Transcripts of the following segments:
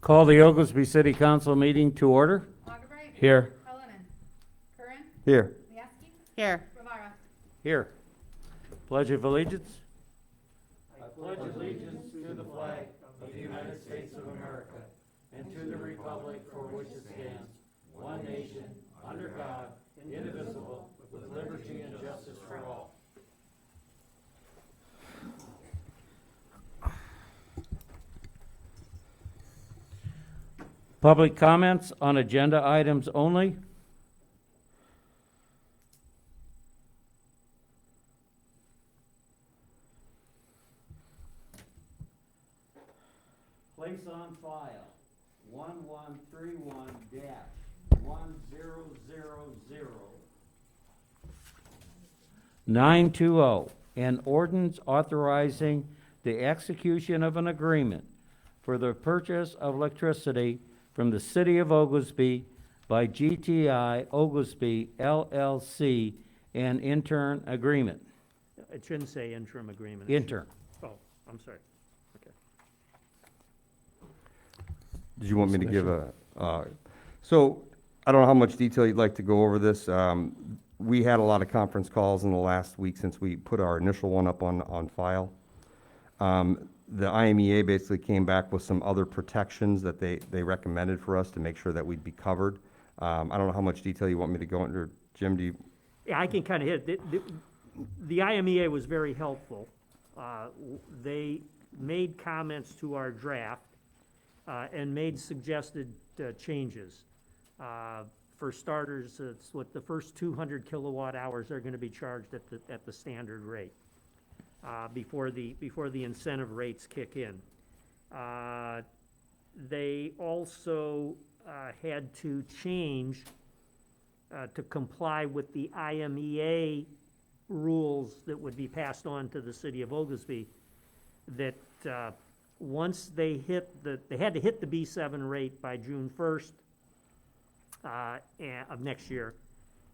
Call the Oglesby City Council meeting to order. Augubright. Here. Cullinan. Curran. Here. Mieski. Here. Rivara. Here. Pledge of allegiance. I pledge allegiance to the flag of the United States of America and to the republic for which it stands, one nation, under God, indivisible, with liberty and justice for all. Public comments on agenda items only. Place on file 1131-1000-920, an ordinance authorizing the execution of an agreement for the purchase of electricity from the City of Oglesby by GTI Oglesby LLC, an intern agreement. It shouldn't say interim agreement. It should- Intern. Oh, I'm sorry. Okay. Did you want me to give so I don't know how much detail you'd like to go over this. We had a lot of conference calls in the last week since we put our initial one up on file. The IMEA basically came back with some other protections that they recommended for us to make sure that we'd be covered. I don't know how much detail you want me to go into. Jim, do you? Yeah, I can kind of hit it. The IMEA was very helpful. They made comments to our draft and made suggested changes. For starters, it's what the first 200 kilowatt hours are going to be charged at the standard rate before the incentive rates kick in. They also had to change to comply with the IMEA rules that would be passed on to the City of Oglesby, that once they had to hit the B7 rate by June 1st of next year,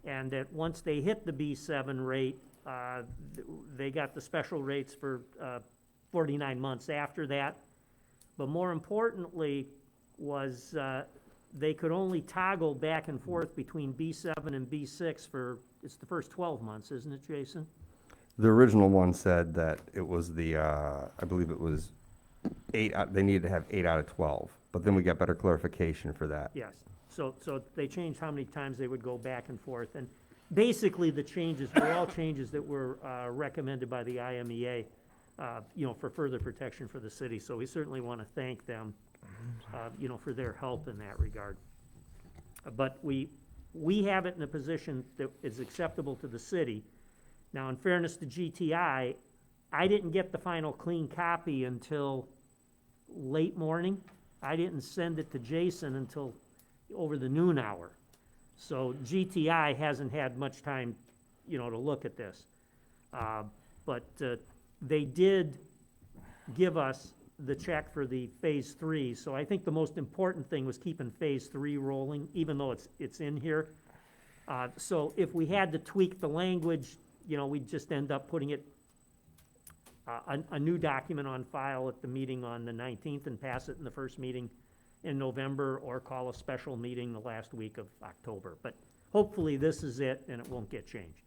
and that once they hit the B7 rate, they got the special rates for 49 months after that. But more importantly was they could only toggle back and forth between B7 and B6 for, it's the first 12 months, isn't it, Jason? The original one said that it was I believe it was 8, they needed to have 8 out of 12, but then we got better clarification for that. Yes. So they changed how many times they would go back and forth. And basically, the changes were all changes that were recommended by the IMEA, for further protection for the city. So we certainly want to thank them, for their help in that regard. But we have it in a position that is acceptable to the city. Now, in fairness to GTI, I didn't get the final clean copy until late morning. I didn't send it to Jason until over the noon hour. So GTI hasn't had much time, to look at this. But they did give us the check for the Phase 3. So I think the most important thing was keeping Phase 3 rolling, even though it's in here. So if we had to tweak the language, we'd just end up putting it, a new document on file at the meeting on the 19th and pass it in the first meeting in November, or call a special meeting the last week of October. But hopefully this is it and it won't get changed.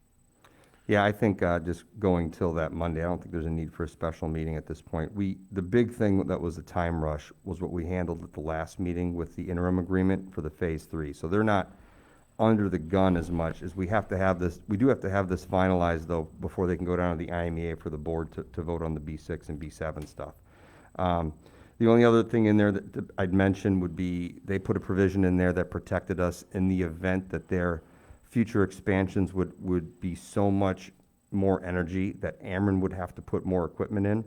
Yeah, I think just going till that Monday, I don't think there's a need for a special meeting at this point. The big thing that was the time rush was what we handled at the last meeting with the interim agreement for the Phase 3. So they're not under the gun as much as we do have to have this finalized, though, before they can go down to the IMEA for the board to vote on the B6 and B7 stuff. The only other thing in there that I'd mention would be they put a provision in there that protected us in the event that their future expansions would be so much more energy that Ameren would have to put more equipment in.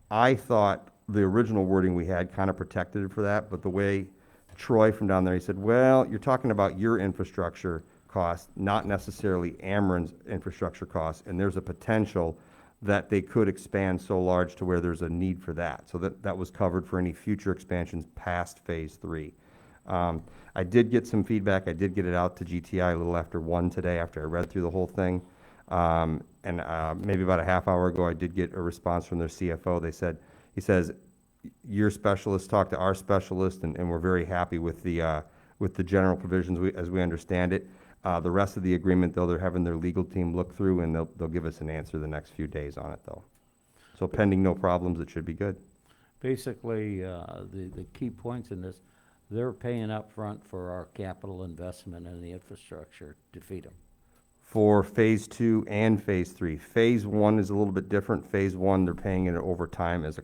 I thought the original wording we had kind of protected it for that, but the way Troy from down there, he said, well, you're talking about your infrastructure costs, not necessarily Ameren's infrastructure costs, and there's a potential that they could expand so large to where there's a need for that. So that was covered for any future expansions past Phase 3. I did get some feedback. I did get it out to GTI a little after 1 today, after I read through the whole thing. And maybe about a half hour ago, I did get a response from their CFO. He says, your specialist talked to our specialist, and we're very happy with the general provisions as we understand it. The rest of the agreement, though, they're having their legal team look through, and they'll give us an answer the next few days on it, though. So pending no problems, it should be good. Basically, the key points in this, they're paying up front for our capital investment in the infrastructure to feed them. For Phase 2 and Phase 3. Phase 1 is a little bit different. Phase 1, they're paying it over time as a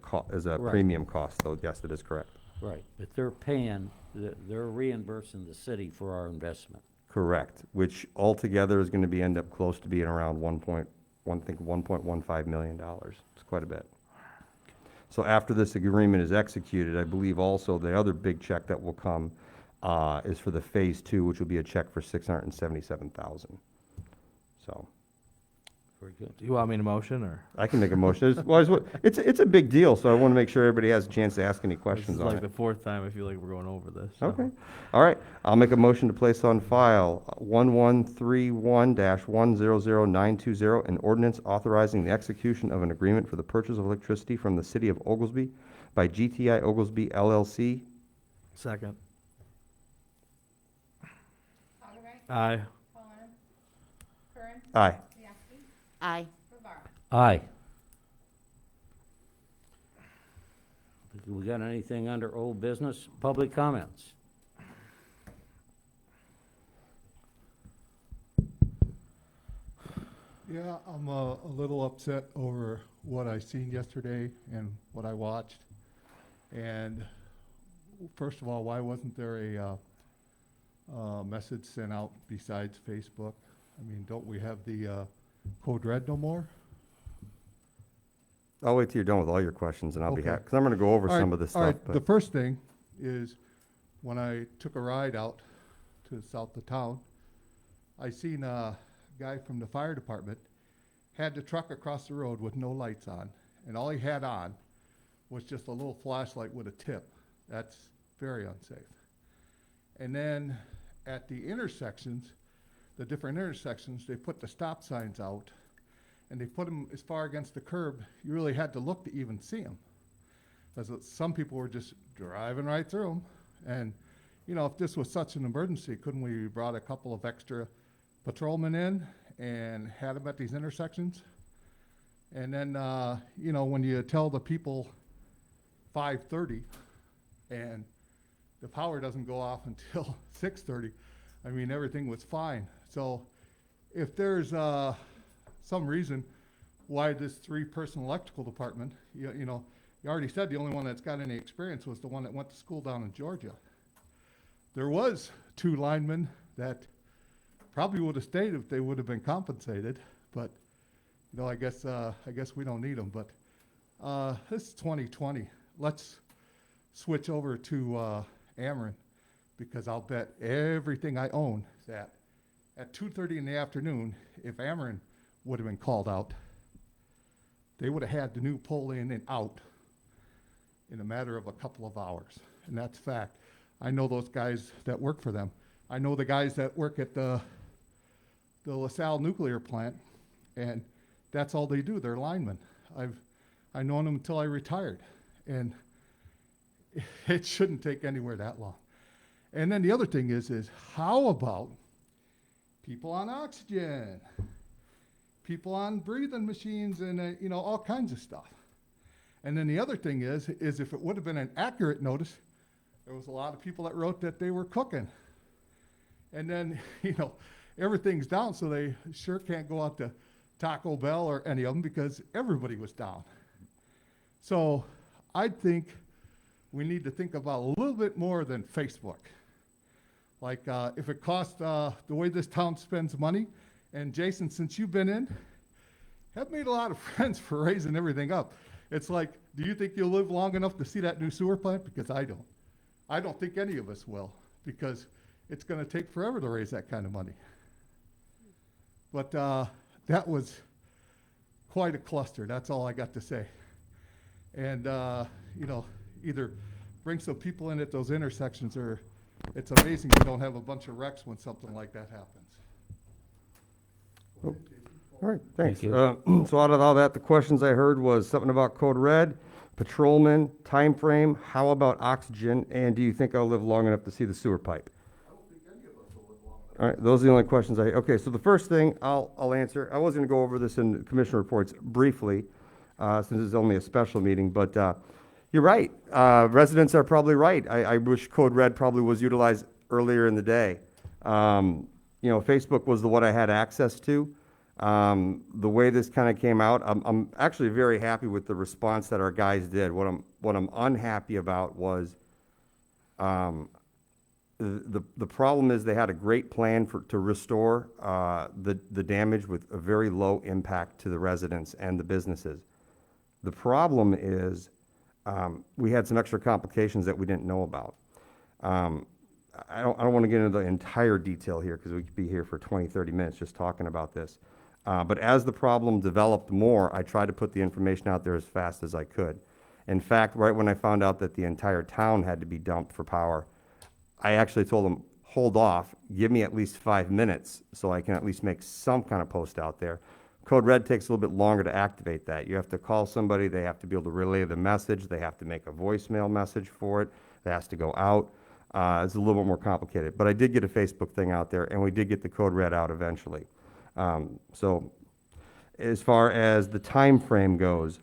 Right. premium cost, so yes, that is correct. Right, but they're reimbursing the city for our investment. Correct, which altogether is gonna end up close to being around $1.15 million. It's quite a bit. So after this agreement is executed, I believe also the other big check that will come is for the Phase 2, which will be a check for $677,000. So, Very good. Do you want me to motion, or? I can make a motion. It's a big deal, so I wanna make sure everybody has a chance to ask any This is questions on like it. the fourth time I feel like we're going over this. so. Okay, all right. I'll make a motion to place on file 1131-100920, an ordinance authorizing the execution of an agreement for the purchase of electricity from the city of Oglesby by GTI Oglesby LLC. Second. Augubright. Aye. Cullinan. Curran. Aye. Mieski. Aye. Rivera. Aye. We got anything under old business? Public comments? Yeah, I'm a little upset over what I seen yesterday and what I watched. And first of all, why wasn't there a message sent out besides Facebook? I mean, don't we have the Code Red no more? I'll wait till you're done with all your questions and I'll be Okay. happy, because I'm gonna go over All some right, of this all stuff, right, the but first thing is, when I took a ride out to the south of town, I seen a guy from the fire department had the truck across the road with no lights on, and all he had on was just a little flashlight with a tip. That's very unsafe. And then at the intersections, the different intersections, they put the stop signs out, and they put them as far against the curb, you really had to look to even see them. Because some people were just driving right through them. And, you know, if this was such an emergency, couldn't we brought a couple of extra patrolmen in and had them at these intersections? And then, you know, when you tell the people 5:30 and the power doesn't go off until 6:30, I mean, everything was fine. So if there's some reason why this three-person electrical department, you know, you already said the only one that's got any experience was the one that went to school down in Georgia. There was 2 linemen that probably would have stayed if they would have been compensated, but, you know, I guess we don't need them. But this is 2020. Let's switch over to Ameren, because I'll bet everything I own that at 2:30 in the afternoon, if Ameren would have been called out, they would have had the new pole in and out in a matter of a couple of hours. And that's fact. I know those guys that work for them. I know the guys that work at the LaSalle nuclear plant, and that's all they do. They're linemen. I've known them until I retired, and it shouldn't take anywhere that long. And then the other thing is how about people on oxygen, people on breathing machines, and you know, all kinds of stuff. And then the other thing is if it would have been an accurate notice, there was a lot of people that wrote that they were cooking. And then, you know, everything's down, so they sure can't go out to Taco Bell or any of them because everybody was down. So I think we need to think about a little bit more than Facebook. Like if it costs the way this town spends money, and Jason, since you've been in, have made a lot of friends for raising everything up. It's like, do you think you'll live long enough to see that new sewer plant? Because I don't. I don't think any of us will, because it's going to take forever to raise that kind of money. But that was quite a cluster. That's all I got to say. And, you know, either bring some people in at those intersections, or it's amazing you don't have a bunch of wrecks when something like that happens. all right, thanks. Thank So out of all that, the questions I heard was something about Code Red, Patrolman, time frame. How about oxygen? And do you think I'll live long enough to see the sewer pipe? All right, those are the only questions okay, so the first thing I'll answer, I was gonna go over this in commissioner reports briefly, since it's only a special meeting, but, you're right. Residents are probably right. I wish Code Red probably was utilized earlier in the day. Facebook was the one I had access to. The way this kind of came out, I'm actually very happy with the response that our guys did. What I'm unhappy about was, the problem is they had a great plan to restore the damage with a very low impact to the residents and the businesses. The problem is we had some extra complications that we didn't know about. I don't want to get into the entire detail here because we could be here for 20, 30 minutes just talking about this. But as the problem developed more, I tried to put the information out there as fast as I could. In fact, right when I found out that the entire town had to be dumped for power, I actually told them, hold off, give me at least 5 minutes so I can at least make some kind of post out there. Code Red takes a little bit longer to activate that. You have to call somebody, they have to be able to relay the message, they have to make a voicemail message for it, it has to go out. It's a little bit more complicated. But I did get a Facebook thing out there, and we did get the Code Red out eventually. So as far as the time frame goes,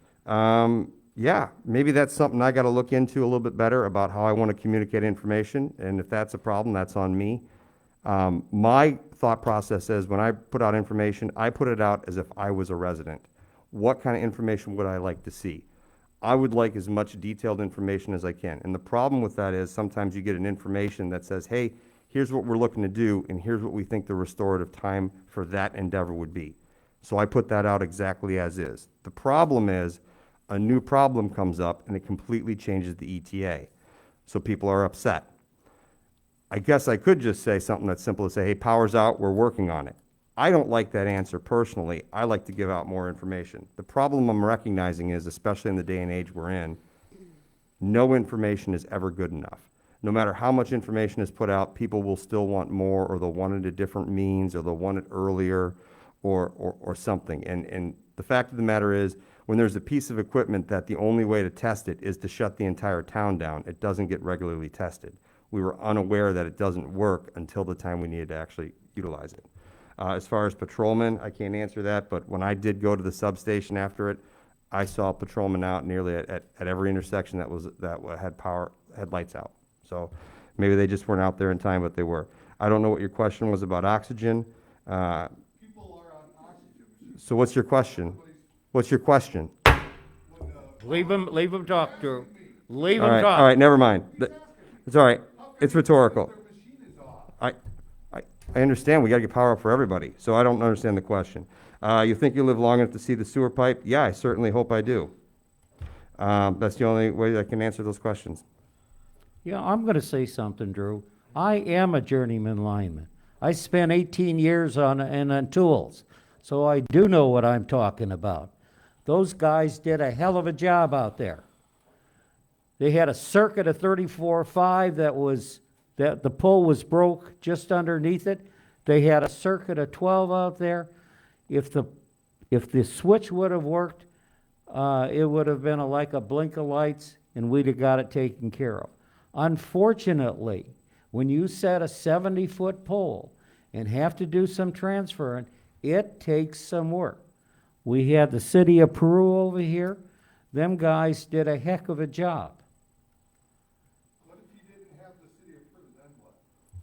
yeah, maybe that's something I got to look into a little bit better about how I want to communicate information, and if that's a problem, that's on me. My thought process is when I put out information, I put it out as if I was a resident. What kind of information would I like to see? I would like as much detailed information as I can. And the problem with that is sometimes you get an information that says, hey, here's what we're looking to do, and here's what we think the restorative time for that endeavor would be. So I put that out exactly as is. The problem is a new problem comes up and it completely changes the ETA. So people are upset. I guess I could just say something that's simple to say, hey, power's out, we're working on it. I don't like that answer personally. I like to give out more information. The problem I'm recognizing is, especially in the day and age we're in, no information is ever good enough. No matter how much information is put out, people will still want more, or they'll want it a different means, or they'll want it earlier, or something. And the fact of the matter is, when there's a piece of equipment that the only way to test it is to shut the entire town down, it doesn't get regularly tested. We were unaware that it doesn't work until the time we needed to actually utilize it. As far as patrolmen, I can't answer that, but when I did go to the substation after it, I saw patrolmen out nearly at every intersection that had lights out. So maybe they just weren't out there in time, but they were. I don't know what your question was about oxygen. People are on oxygen machines. So what's your question? What's your question? Leave him talk, Drew. Leave All him right, talk. all right, never mind. It's all right. It's rhetorical. Their machine is off. I understand, we gotta get power up for everybody, so I don't understand the question. You think you'll live long enough to see the sewer pipe? Yeah, I certainly hope I do. That's the only way I can answer those questions. Yeah, I'm gonna say something, Drew. I am a journeyman lineman. I spent 18 years on tools, so I do know what I'm talking about. Those guys did a hell of a job out there. They had a circuit of 34.5 that the pole was broke just underneath it. They had a circuit of 12 out there. If the switch would have worked, it would have been like a blink of lights, and we'd have got it taken care of. Unfortunately, when you set a 70-foot pole and have to do some transferring, it takes some work. We had the city of Peru over here. Them guys did a heck of a job. What if you didn't have the city of Peru, then what?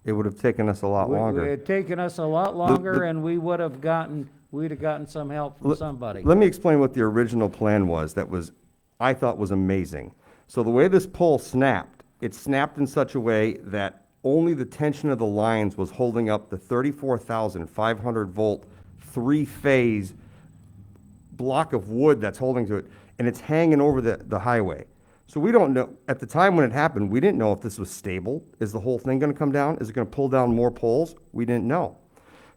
It would have taken us a lot It longer. had taken us a lot longer, and we'd have gotten some help from somebody. Let me explain what the original plan was I thought was amazing. So the way this pole snapped, it snapped in such a way that only the tension of the lines was holding up the 34,500 volt, 3-phase block of wood that's holding to it, and it's hanging over the highway. So we don't know, at the time when it happened, we didn't know if this was stable. Is the whole thing gonna come down? Is it gonna pull down more poles? We didn't know.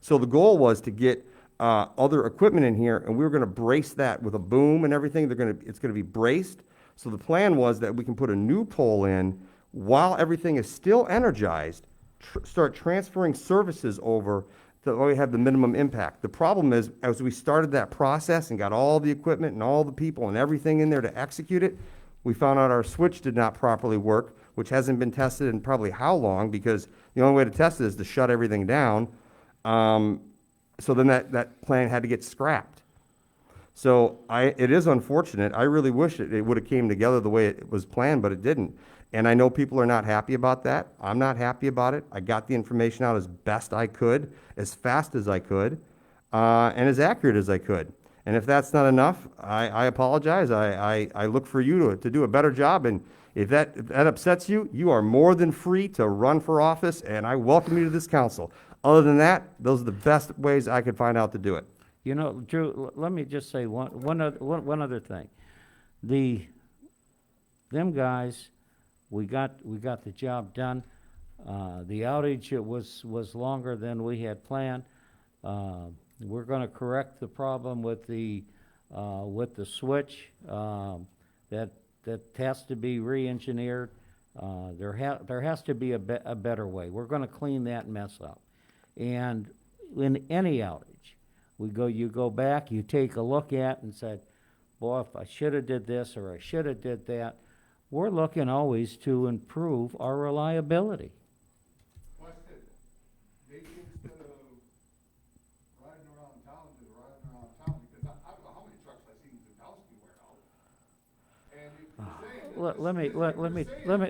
So the goal was to get other equipment in here, and we were gonna brace that with a boom and everything. It's gonna be braced. So the plan was that we can put a new pole in while everything is still energized, start transferring services over to where we have the minimum impact. The problem is, as we started that process and got all the equipment and all the people and everything in there to execute it, We found out our switch did not properly work, which hasn't been tested in probably how long, because the only way to test it is to shut everything down. So then that plan had to get scrapped. So it is unfortunate. I really wish it would have came together the way it was planned, but it didn't. And I know people are not happy about that. I'm not happy about it. I got the information out as best I could, as fast as I could, and as accurate as I could. And if that's not enough, I apologize. I look for you to do a better job. And if that upsets you, you are more than free to run for office, and I welcome you to this council. Other than that, those are the best ways I could find out to do it. You know, Drew, let me just say one other thing. Them guys, we got the job done. The outage, it was longer than we had planned. We're gonna correct the problem with the switch, that has to be re-engineered. There has to be a better way. We're gonna clean that mess up. And in any outage, you go back, you take a look at and said, boy, if I shoulda did this or I shoulda did that. We're looking always to improve our reliability. Question, maybe instead of riding around town, just riding around town, because I don't know how many trucks I've seen Zukowski wear out. And if you're saying.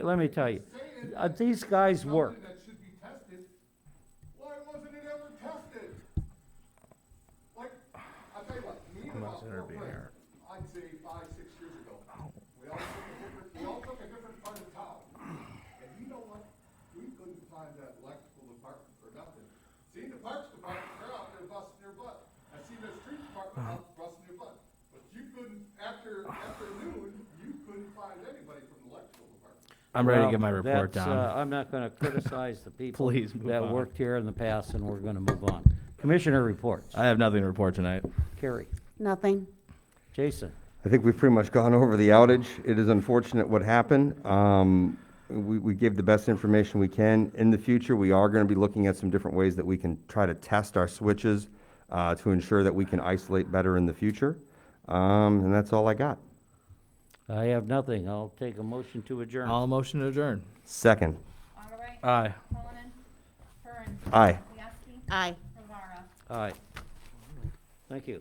Let me tell you, these guys work. Something that should be tested, why wasn't it ever tested? Like, I'll tell you what, me and about four friends, I'd say 5, 6 years ago, we all took a different part of town. And you know what? We couldn't find that electrical department for nothing. See, the parks department, they're out there busting their butt. I see the street department out busting their butt. But you couldn't, after noon, you couldn't find anybody from the electrical department. I'm ready to Well, get my report that's, down. I'm not gonna criticize the people Please move that on. worked here in the past, and we're gonna move on. Commissioner reports. I have nothing to report tonight. Carrie, Nothing. Jason, I think we've pretty much gone over the outage. It is unfortunate what happened. We gave the best information we can. In the future, we are going to be looking at some different ways that we can try to test our switches to ensure that we can isolate better in the future. And that's all I got. I have nothing. I'll take a motion to adjourn. All motion to adjourn. Second. Augubright. Aye. Cullinan. Curran. Aye. Mieski. Aye. Rivara. Aye. Thank you.